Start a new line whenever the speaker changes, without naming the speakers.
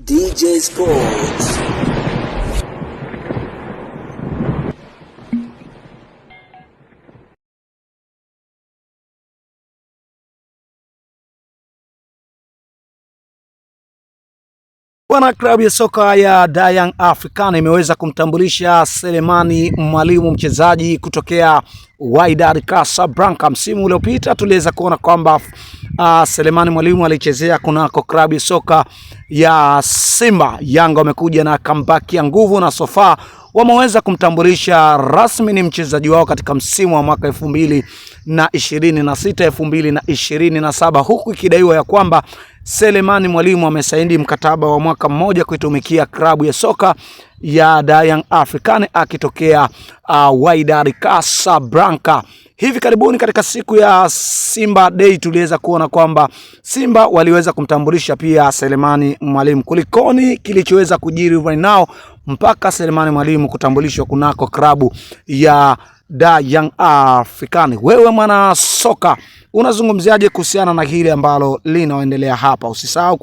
DJ Sports. Bwana, klabu ya soka ya Young Africans imeweza kumtambulisha Selemani Mwalimu, mchezaji kutokea Wydad Casablanca. Msimu uliopita tuliweza kuona kwamba Selemani Mwalimu alichezea kunako klabu ya soka ya Simba. Yanga wamekuja na comeback ya nguvu na sofa wameweza kumtambulisha rasmi ni mchezaji wao katika msimu wa mwaka 2026 2027, huku ikidaiwa ya kwamba Selemani Mwalimu amesaini mkataba wa mwaka mmoja kuitumikia klabu ya soka ya Young Africans akitokea Wydad Casablanca. Hivi karibuni katika siku ya Simba Day tuliweza kuona kwamba Simba waliweza kumtambulisha pia Selemani Mwalimu. Kulikoni kilichoweza kujiri right now mpaka Selemani Mwalimu kutambulishwa kunako klabu ya Young Africans? Wewe mwana soka unazungumziaje kuhusiana na hili ambalo linaendelea hapa? Usisahau